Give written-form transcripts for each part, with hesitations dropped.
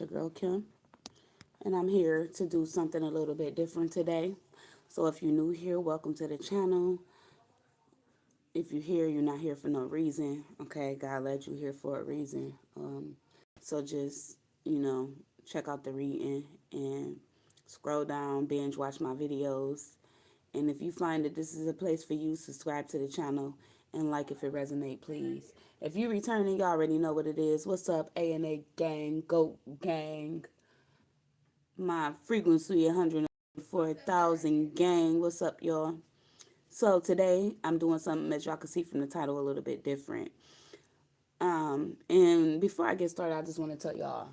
Your girl Kim, and I'm here to do something a little bit different today. So if you're new here, welcome to the channel. If you're here, you're not here for no reason. Okay, God led you here for a reason. So just check out the reading and scroll down, binge watch my videos. And if you find that this is a place for you, subscribe to the channel and like if it resonate, please. If you returning, you already know what it is. What's up, A&A gang, GOAT gang? My frequency 104,000 gang. What's up, y'all? So today I'm doing something that y'all can see from the title a little bit different. And before I get started, I just want to tell y'all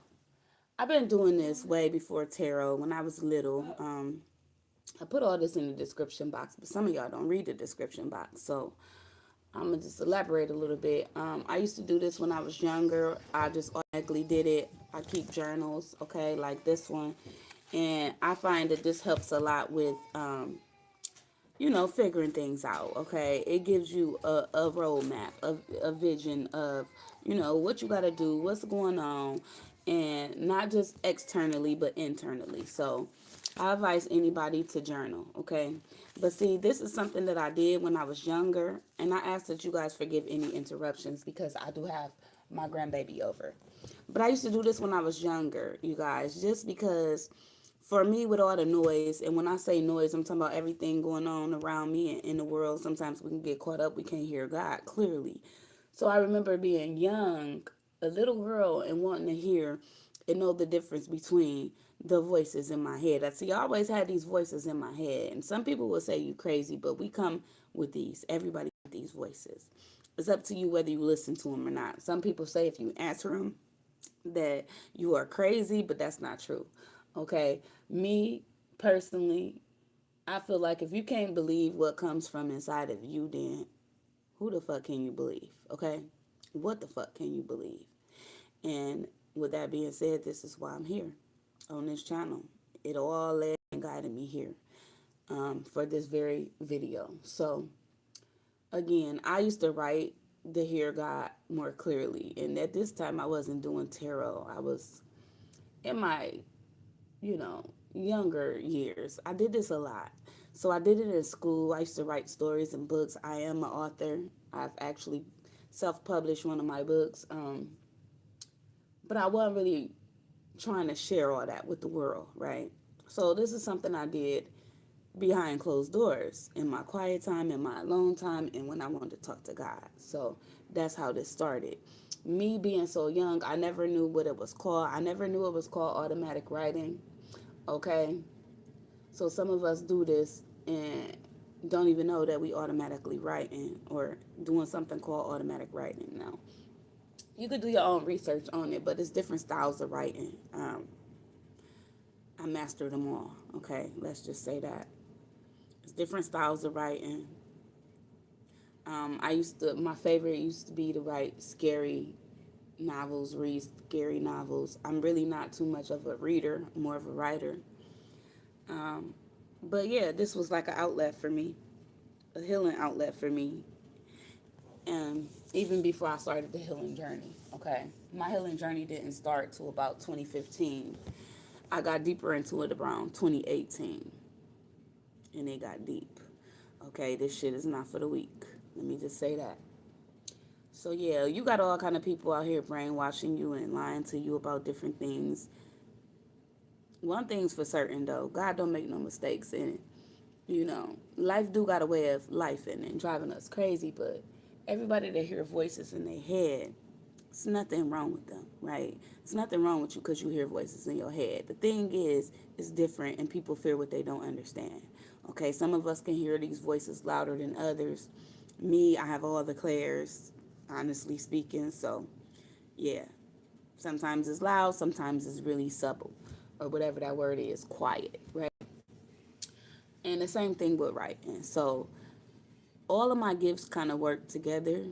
I've been doing this way before tarot. When I was little, I put all this in the description box, but some of y'all don't read the description box, so I'm gonna just elaborate a little bit. I used to do this when I was younger. I just automatically did it. I keep journals, okay, like this one, and I find that this helps a lot with, figuring things out. Okay, it gives you a roadmap, a vision of, what you got to do, what's going on, and not just externally but internally. So I advise anybody to journal, okay? But see, this is something that I did when I was younger, and I ask that you guys forgive any interruptions because I do have my grandbaby over. But I used to do this when I was younger, you guys, just because for me, with all the noise, and when I say noise, I'm talking about everything going on around me and in the world. Sometimes we can get caught up, we can't hear God clearly. So I remember being young, a little girl, and wanting to hear and know the difference between the voices in my head. I see, I always had these voices in my head, and some people will say you crazy, but we come with these. Everybody got these voices. It's up to you whether you listen to them or not. Some people say if you answer them that you are crazy, but that's not true. Okay, me personally, I feel like if you can't believe what comes from inside of you, then who the fuck can you believe? Okay, what the fuck can you believe? And with that being said, this is why I'm here on this channel. It all led and guided me here, for this very video. So again, I used to write to hear God more clearly, and at this time I wasn't doing tarot. I was in my younger years. I did this a lot. So I did it in school. I used to write stories and books. I am an author. I've actually self-published one of my books. But I wasn't really trying to share all that with the world, right? So this is something I did behind closed doors in my quiet time, in my alone time, and when I wanted to talk to God. So that's how this started. Me being so young, I never knew what it was called. I never knew it was called automatic writing. Okay, so some of us do this and don't even know that we automatically writing or doing something called automatic writing. Now, you could do your own research on it, but it's different styles of writing. I mastered them all. Okay, let's just say that it's different styles of writing. My favorite used to be to write scary novels, read scary novels. I'm really not too much of a reader, more of a writer. Um, but yeah, this was like an outlet for me, a healing outlet for me. And even before I started the healing journey, okay, my healing journey didn't start till about 2015. I got deeper into it around 2018, and it got deep. Okay, this shit is not for the weak. Let me just say that. So yeah, you got all kind of people out here brainwashing you and lying to you about different things. One thing's for certain though, God don't make no mistakes, and life do got a way of life in and driving us crazy, but everybody that hear voices in their head, it's nothing wrong with them, right? It's nothing wrong with you because you hear voices in your head. The thing is, it's different and people fear what they don't understand. Okay, some of us can hear these voices louder than others. Me, I have all the clairs, honestly speaking, so yeah. Sometimes it's loud, sometimes it's really subtle, or whatever that word is, quiet, right? And the same thing with writing. So all of my gifts kind of work together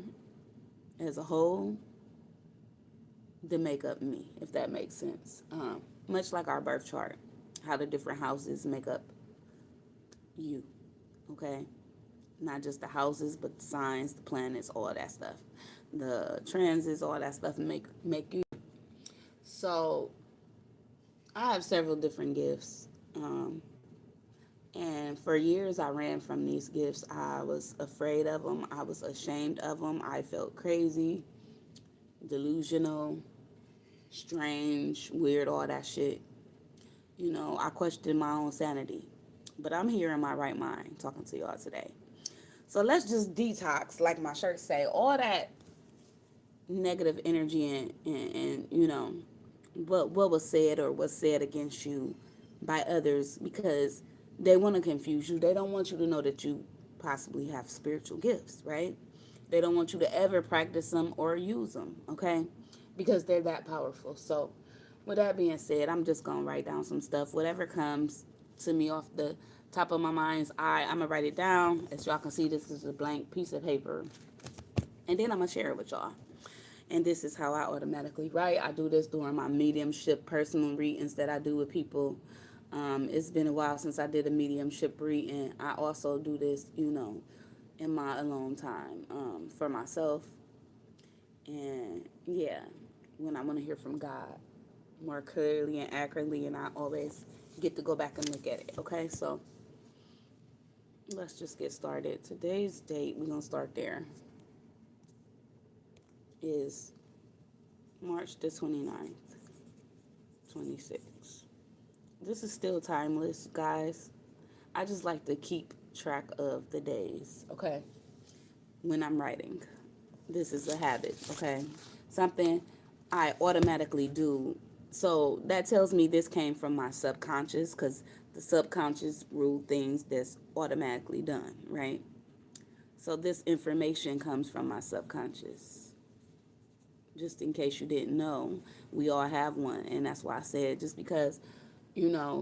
as a whole to make up me, if that makes sense. Much like our birth chart, how the different houses make up you, okay? Not just the houses, but the signs, the planets, all that stuff. The transits, all that stuff make you. So I have several different gifts. And for years, I ran from these gifts. I was afraid of them. I was ashamed of them. I felt crazy, delusional, strange, weird, all that shit. I questioned my own sanity. But I'm here in my right mind talking to y'all today. So let's just detox, like my shirt say, all that negative energy and what was said or was said against you by others, because they want to confuse you. They don't want you to know that you possibly have spiritual gifts, right? They don't want you to ever practice them or use them, okay? Because they're that powerful. So with that being said, I'm just going to write down some stuff. Whatever comes to me off the top of my mind's eye, I'm going to write it down. As y'all can see, this is a blank piece of paper. And then I'm going to share it with y'all. And this is how I automatically write. I do this during my mediumship personal readings that I do with people. It's been a while since I did a mediumship reading. I also do this, in my alone time, for myself. And yeah, when I want to hear from God more clearly and accurately, and I always get to go back and look at it. Okay, so let's just get started. Today's date, we're going to start there, is March the 29th, 26. This is still timeless, guys. I just like to keep track of the days, okay, when I'm writing. This is a habit, okay? Something I automatically do. So that tells me this came from my subconscious, because the subconscious rule things that's automatically done, right? So this information comes from my subconscious. Just in case you didn't know, we all have one. And that's why I said, just because,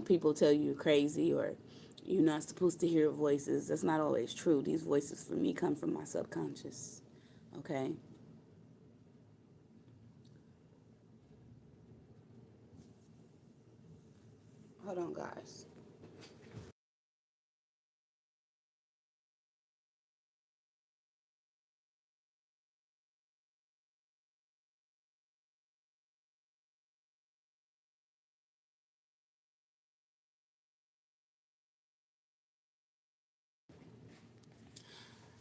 people tell you you're crazy or you're not supposed to hear voices, that's not always true. These voices for me come from my subconscious. Okay? Hold on, guys.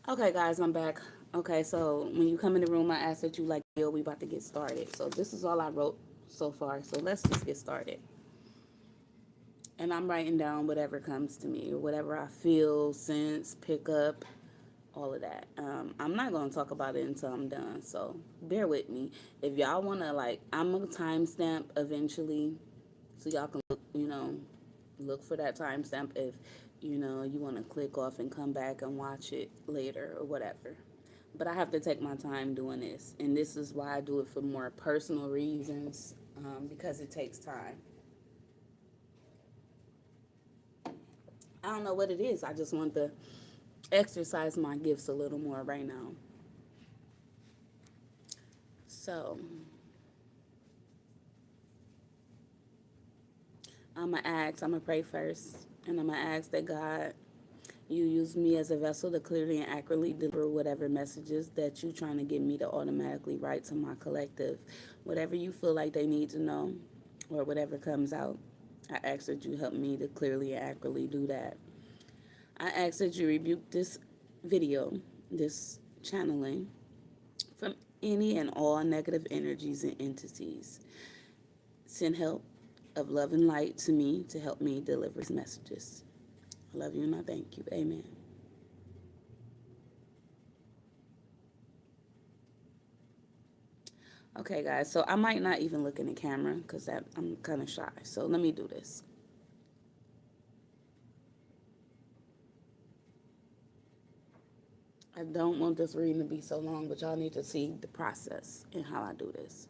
Okay, guys, I'm back. Okay, so when you come in the room, I ask that you like, yo, we about to get started. So this is all I wrote so far. So let's just get started. And I'm writing down whatever comes to me or whatever I feel, sense, pick up, all of that. I'm not going to talk about it until I'm done. So bear with me. If y'all want to, I'm going to timestamp eventually so y'all can look for that timestamp if, you want to click off and come back and watch it later or whatever. But I have to take my time doing this. And this is why I do it for more personal reasons, because it takes time. I don't know what it is. I just want to exercise my gifts a little more right now. So I'm going to pray first. And I'm going to ask that God, you use me as a vessel to clearly and accurately deliver whatever messages that you're trying to get me to automatically write to my collective. Whatever you feel like they need to know or whatever comes out, I ask that you help me to clearly and accurately do that. I ask that you rebuke this video, this channeling, from any and all negative energies and entities. Send help of love and light to me to help me deliver these messages. I love you and I thank you. Amen. Okay, guys, so I might not even look in the camera because I'm kind of shy. So let me do this. I don't want this reading to be so long, but y'all need to see the process and how I do this.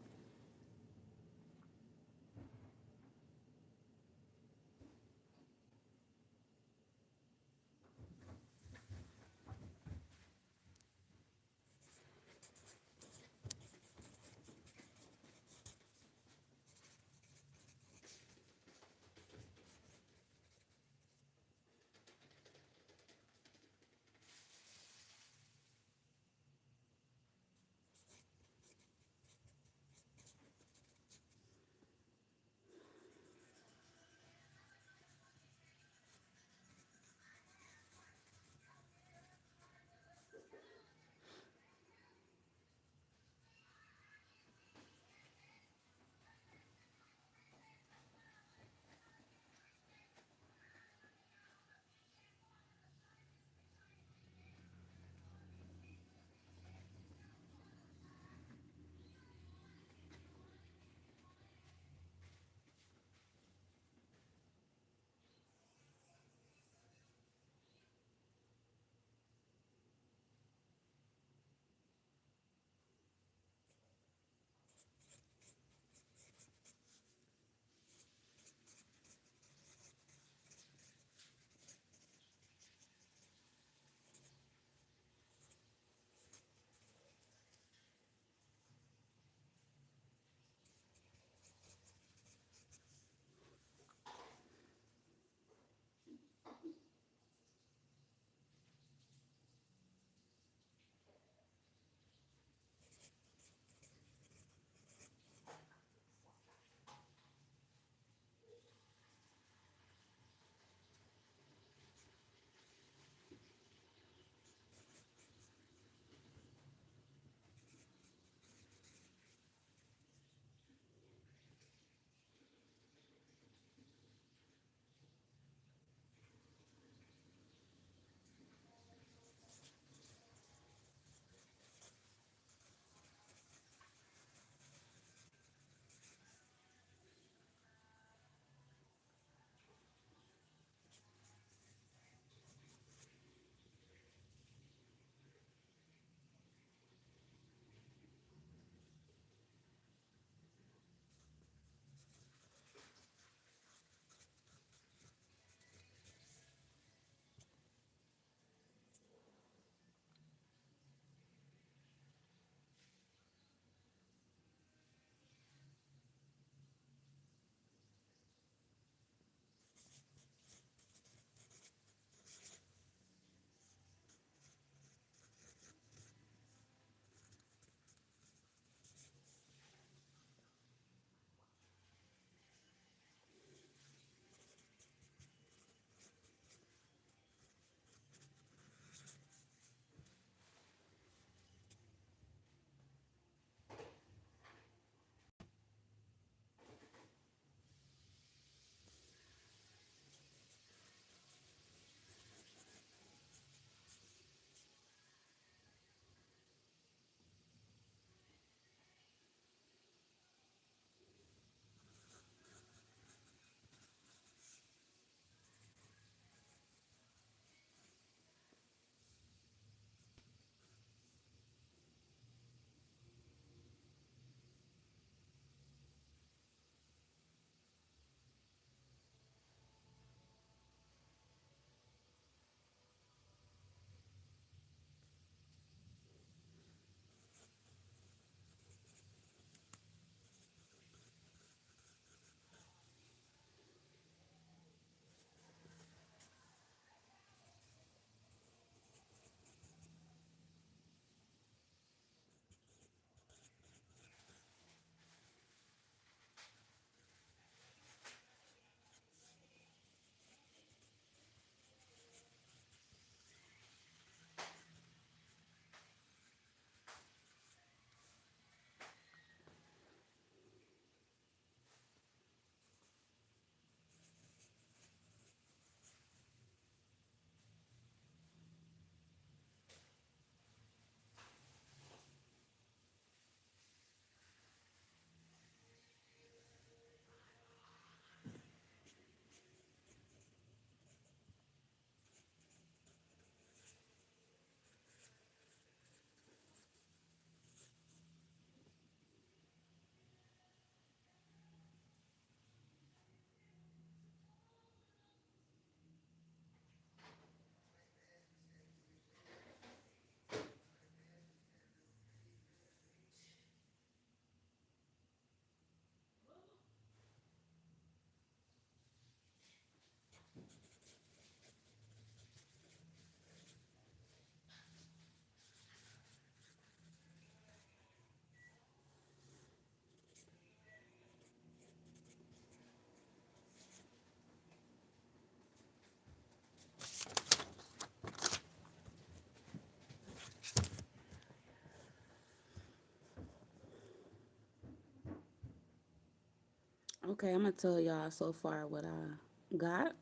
Okay, I'm gonna tell y'all so far what I got.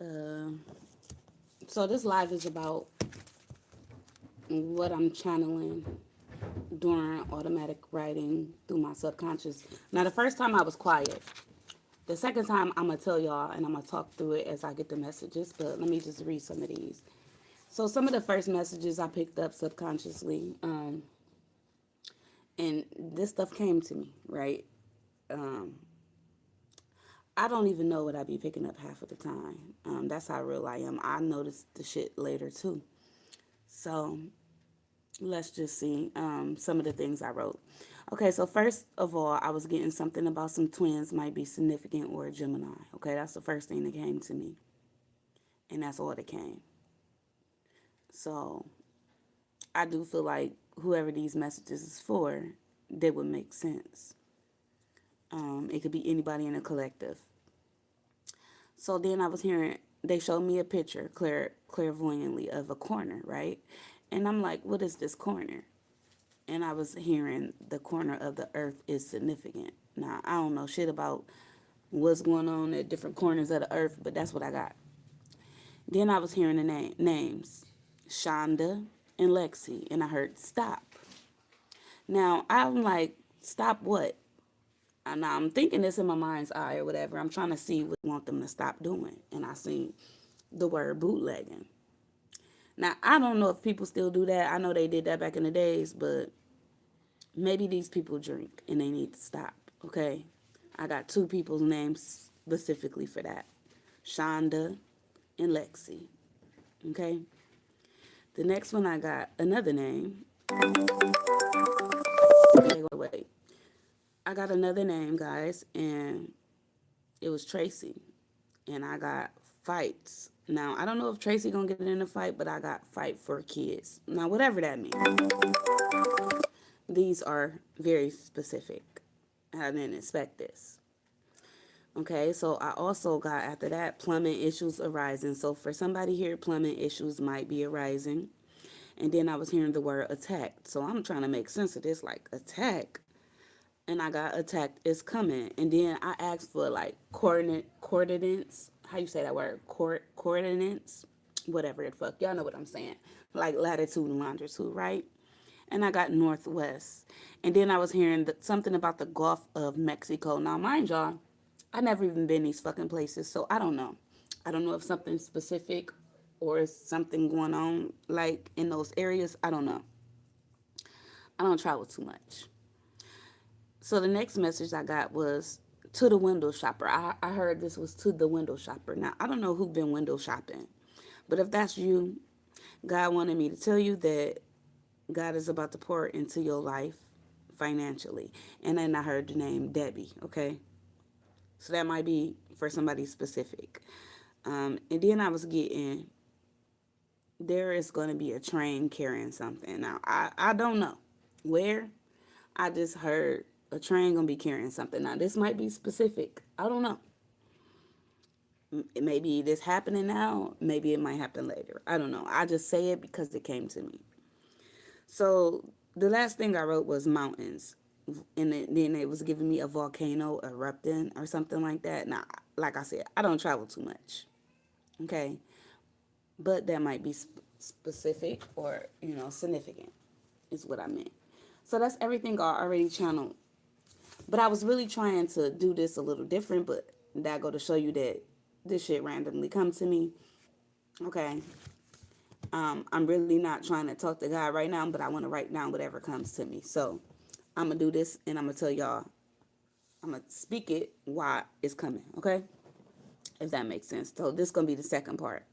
Uh, so this live is about what I'm channeling during automatic writing through my subconscious. Now, the first time I was quiet. The second time I'm gonna tell y'all and I'm gonna talk through it as I get the messages. But let me just read some of these. So some of the first messages I picked up subconsciously, and this stuff came to me, right? Um, I don't even know what I be picking up half of the time. That's how real I am. I noticed the shit later too. So let's just see some of the things I wrote. Okay, so first of all, I was getting something about some twins might be significant or a Gemini. Okay, that's the first thing that came to me, and that's all that came. So I do feel like whoever these messages is for, they would make sense. It could be anybody in a collective. So then I was hearing they showed me a picture clairvoyantly of a corner, right? And I'm like, what is this corner? And I was hearing the corner of the earth is significant. Now I don't know shit about what's going on at different corners of the earth, but that's what I got. Then I was hearing the names, Shonda and Lexi, and I heard stop. Now I'm like, stop what? And I'm thinking this in my mind's eye or whatever. I'm trying to see what I want them to stop doing. And I seen the word bootlegging. Now, I don't know if people still do that. I know they did that back in the days, but maybe these people drink and they need to stop, okay? I got two people's names specifically for that, Shonda and Lexi, okay? The next one I got another name. Okay, wait. I got another name, guys, and it was Tracy. And I got fights. Now, I don't know if Tracy gonna get in a fight, but I got fight for kids. Now, whatever that means. These are very specific. I didn't expect this. Okay, so I also got after that plumbing issues arising. So for somebody here, plumbing issues might be arising. And then I was hearing the word attack. So I'm trying to make sense of this, like attack. And I got attacked is coming. And then I asked for like coordinates. How you say that word? Coordinates? Whatever the fuck. Y'all know what I'm saying. Like latitude and longitude, right? And I got northwest. And then I was hearing something about the Gulf of Mexico. Now, mind y'all, I never even been these fucking places, so I don't know. I don't know if something specific or is something going on like in those areas. I don't know. I don't travel too much. So the next message I got was to the window shopper. I heard this was to the window shopper. Now, I don't know who been window shopping, but if that's you, God wanted me to tell you that God is about to pour into your life financially. And then I heard the name Debbie, okay? So that might be for somebody specific. And then I was getting, there is going to be a train carrying something. Now, I don't know where. I just heard a train going to be carrying something. Now, this might be specific. I don't know. Maybe this happening now. Maybe it might happen later. I don't know. I just say it because it came to me. So the last thing I wrote was mountains. And then it was giving me a volcano erupting or something like that. Now, like I said, I don't travel too much. Okay. But that might be specific or, significant is what I meant. So that's everything I already channeled. But I was really trying to do this a little different, but that go to show you that this shit randomly come to me. Okay. I'm really not trying to talk to God right now, but I want to write down whatever comes to me. So I'm going to do this and I'm going to tell y'all, I'm going to speak it while it's coming. Okay. If that makes sense. So this is going to be the second part.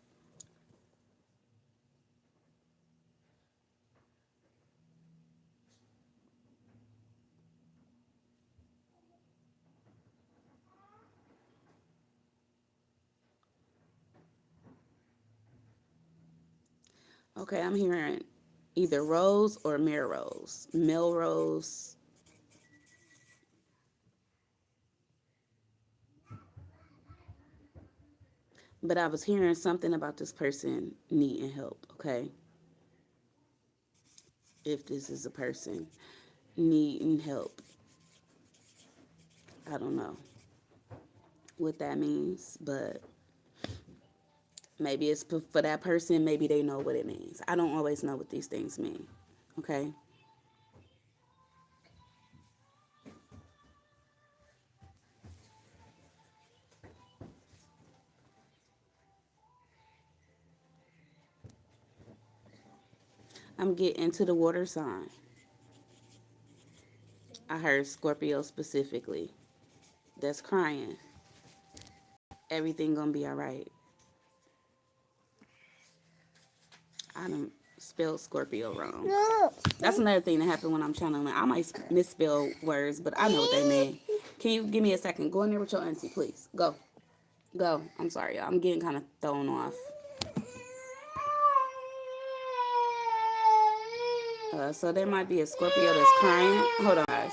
Okay. I'm hearing either Rose or Melrose. Melrose. But I was hearing something about this person needing help. Okay. If this is a person needing help. I don't know what that means, but maybe it's for that person. Maybe they know what it means. I don't always know what these things mean. Okay. I'm getting to the water sign. I heard Scorpio specifically. That's crying. Everything gonna be all right. I don't spell Scorpio wrong. That's another thing that happened when I'm channeling. I might misspell words, but I know what they mean. Can you give me a second? Go in there with your auntie, please. Go. Go. I'm sorry, y'all. I'm getting kind of thrown off. So there might be a Scorpio that's crying. Hold on, guys.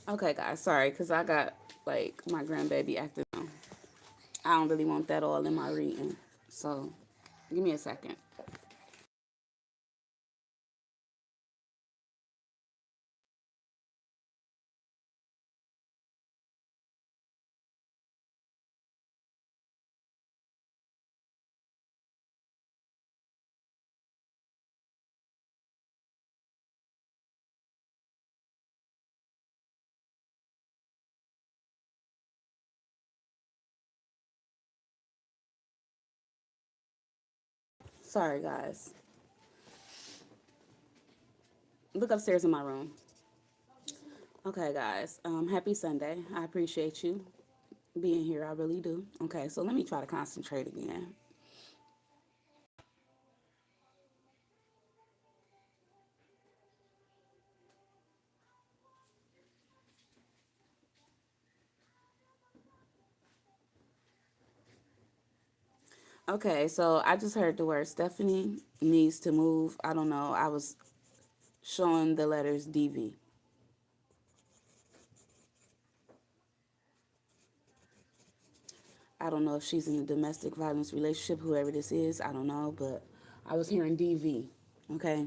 Okay, guys. Sorry, because I got, like, my grandbaby acting out. I don't really want that all in my reading. So, give me a second. Sorry, guys. Look upstairs in my room. Okay, guys. Happy Sunday. I appreciate you being here. I really do. Okay, so let me try to concentrate again. Okay, so I just heard the word Stephanie needs to move. I don't know. I was showing the letters DV. I don't know if she's in a domestic violence relationship, whoever this is. I don't know, but I was hearing DV. Okay.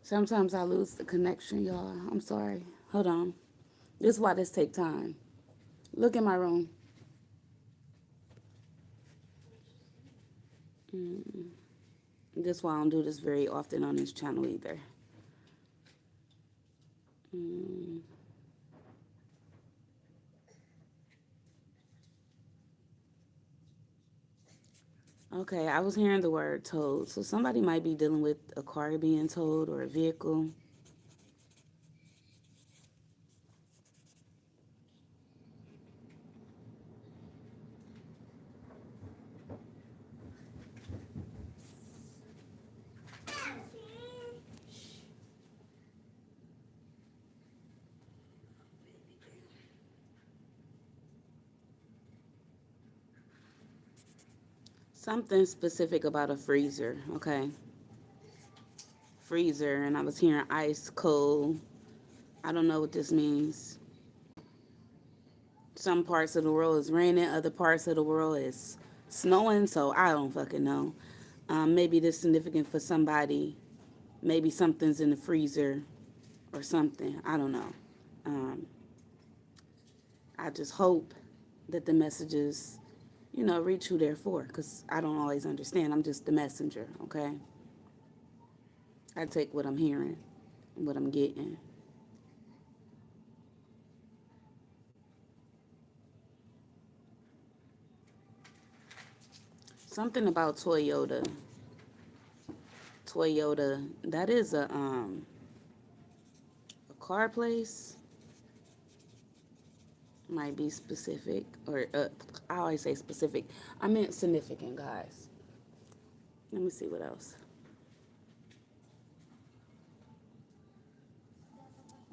Sometimes I lose the connection, y'all. I'm sorry. Hold on. This is why this take time. Look in my room. This is why I don't do this very often on this channel either. Okay, I was hearing the word towed. So somebody might be dealing with a car being towed or a vehicle. Something specific about a freezer, okay? Freezer, and I was hearing ice, cold. I don't know what this means. Some parts of the world is raining, other parts of the world is snowing, so I don't fucking know. Maybe this is significant for somebody. Maybe something's in the freezer or something. I don't know. Um, I just hope that the messages, reach who they're for, because I don't always understand. I'm just the messenger, okay? I take what I'm hearing, what I'm getting. Something about Toyota. Toyota. That is a car place. Might be specific, or I always say specific. I meant significant, guys. Let me see what else.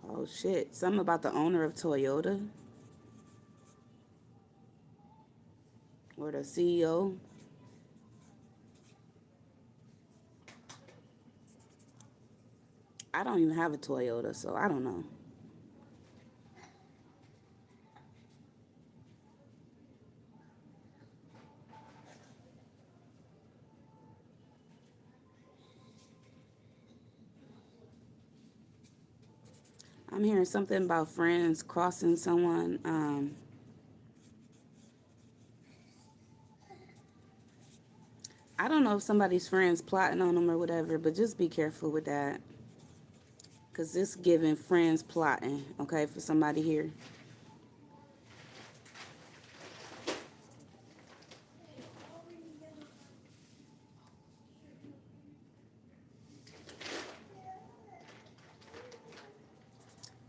Oh shit! Something about the owner of Toyota or the CEO. I don't even have a Toyota, so I don't know. I'm hearing something about friends crossing someone. I don't know if somebody's friends plotting on them or whatever, but just be careful with that. Because this giving friends plotting, okay, for somebody here.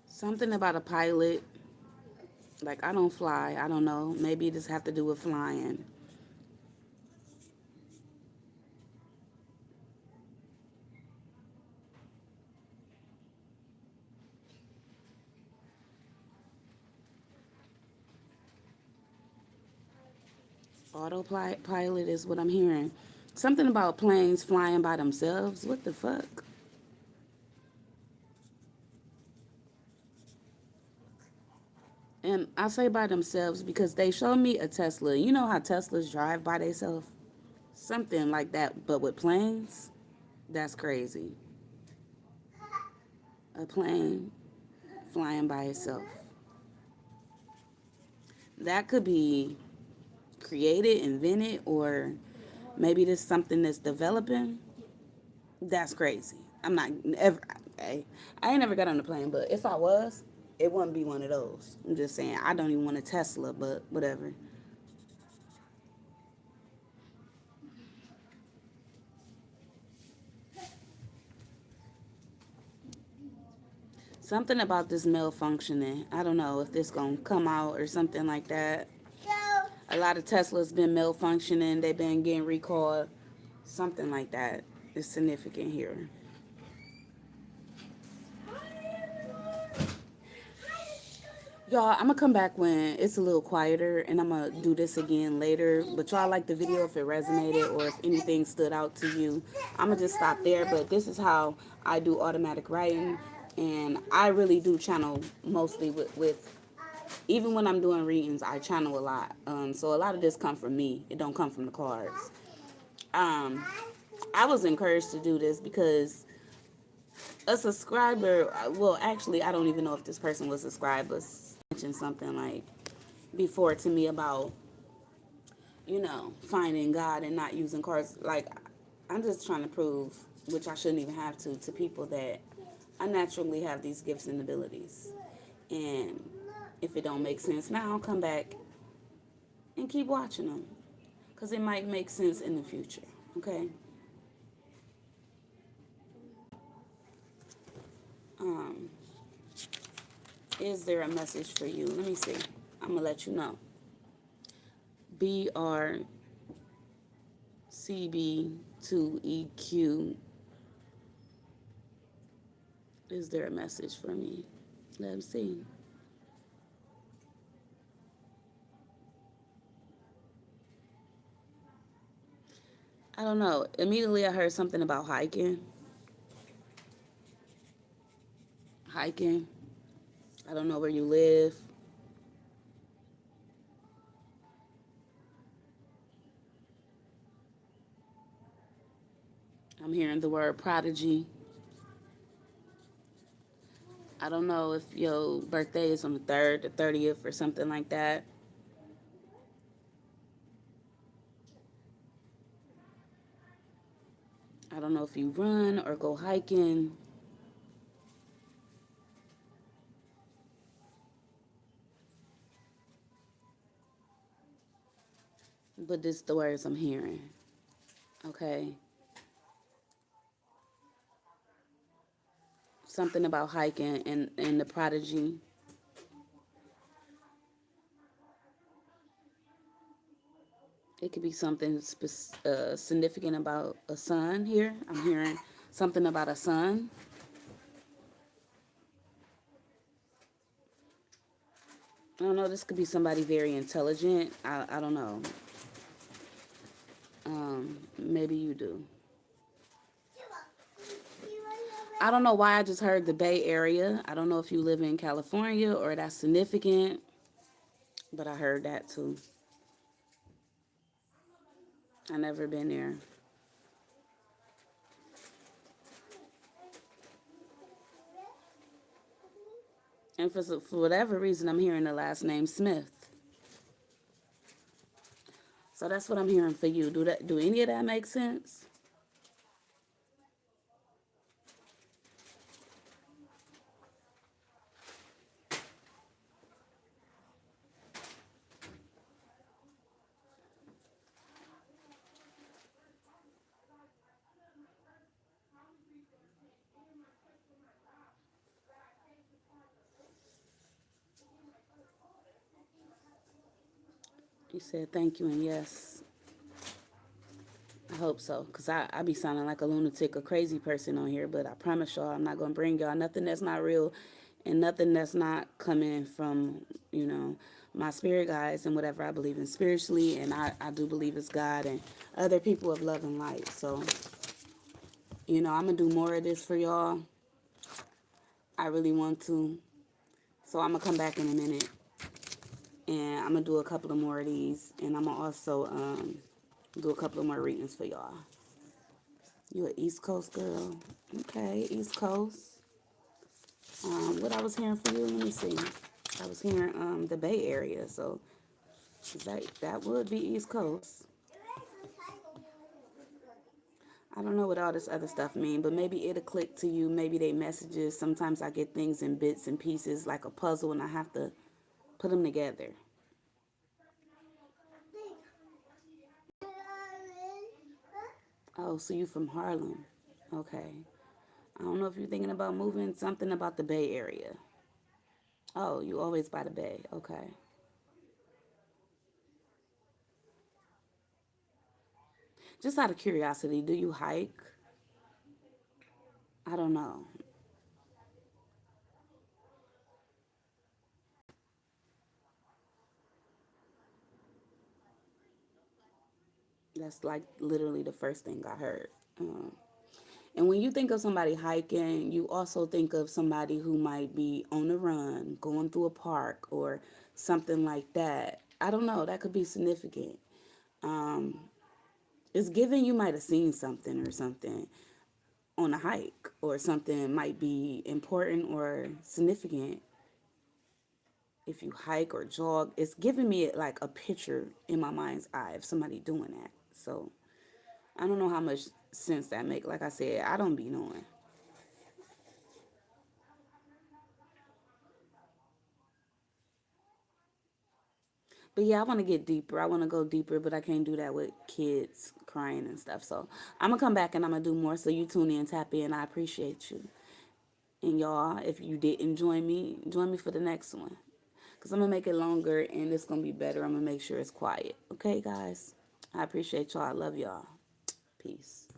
Something about a pilot. Like, I don't fly. I don't know. Maybe it just have to do with flying. Autopilot is what I'm hearing. Something about planes flying by themselves. What the fuck? And I say by themselves because they showed me a Tesla. You know how Teslas drive by themselves? Something like that, but with planes? That's crazy. A plane flying by itself. That could be created, invented, or maybe this something that's developing. That's crazy. I'm not ever. I ain't never got on a plane, but if I was, it wouldn't be one of those. I'm just saying. I don't even want a Tesla, but whatever. Something about this malfunctioning. I don't know if this gonna come out or something like that. A lot of Teslas been malfunctioning. They've been getting recalled. Something like that is significant here. Y'all, I'm gonna come back when it's a little quieter and I'm gonna do this again later. But y'all like the video if it resonated or if anything stood out to you. I'm gonna just stop there. But this is how I do automatic writing. And I really do channel mostly with even when I'm doing readings, I channel a lot. So a lot of this come from me. It don't come from the cards. Um, I was encouraged to do this because a subscriber, well, actually, I don't even know if this person was subscribed, but mentioned something like before to me about, finding God and not using cards. Like, I'm just trying to prove, which I shouldn't even have to people that I naturally have these gifts and abilities. And if it don't make sense now, I'll come back and keep watching them because it might make sense in the future. Okay. Um, is there a message for you? Let me see. I'm gonna let you know. BRCB2EQ. Is there a message for me? Let me see. I don't know. Immediately I heard something about hiking. Hiking. I don't know where you live. I'm hearing the word prodigy. I don't know if your birthday is on the 3rd, the 30th, or something like that. I don't know if you run or go hiking. But this is the words I'm hearing. Okay. Something about hiking and the prodigy. It could be something significant about a son here. I'm hearing something about a son. I don't know. This could be somebody very intelligent. I don't know. Maybe you do. I don't know why I just heard the Bay Area. I don't know if you live in California or that's significant, but I heard that too. I never been there. And for whatever reason, I'm hearing the last name Smith. So that's what I'm hearing for you. Do any of that make sense? You said thank you and yes. I hope so, because I be sounding like a lunatic, a crazy person on here, but I promise y'all I'm not going to bring y'all nothing that's not real and nothing that's not coming from, you know, my spirit guides and whatever I believe in spiritually, and I do believe it's God and other people of love and light. So, you know, I'm going to do more of this for y'all. I really want to. So I'm going to come back in a minute, and I'm going to do a couple of more of these, and I'm going to also do a couple of more readings for y'all. You an East Coast girl. Okay, East Coast. What I was hearing for you, let me see. I was hearing the Bay Area, so that would be East Coast. I don't know what all this other stuff mean, but maybe it'll click to you. Maybe they messages. Sometimes I get things in bits and pieces like a puzzle, and I have to put them together. Oh, so you from Harlem? Okay. I don't know if you're thinking about moving. Something about the Bay Area. Oh, you always by the Bay. Okay. Just out of curiosity, do you hike? I don't know. That's like literally the first thing I heard. Um, and when you think of somebody hiking, you also think of somebody who might be on the run, going through a park or something like that. I don't know. That could be significant. Um, it's given you might have seen something or something on a hike, or something might be important or significant if you hike or jog. It's giving me like a picture in my mind's eye of somebody doing that. So I don't know how much sense that make. Like I said, I don't be knowing. But yeah, I want to get deeper. I want to go deeper, but I can't do that with kids crying and stuff. So I'm gonna come back and I'm gonna do more. So you tune in, tap in. I appreciate you. And y'all, if you didn't join me for the next one. Cause I'm gonna make it longer and it's gonna be better. I'm gonna make sure it's quiet. Okay, guys. I appreciate y'all. I love y'all. Peace.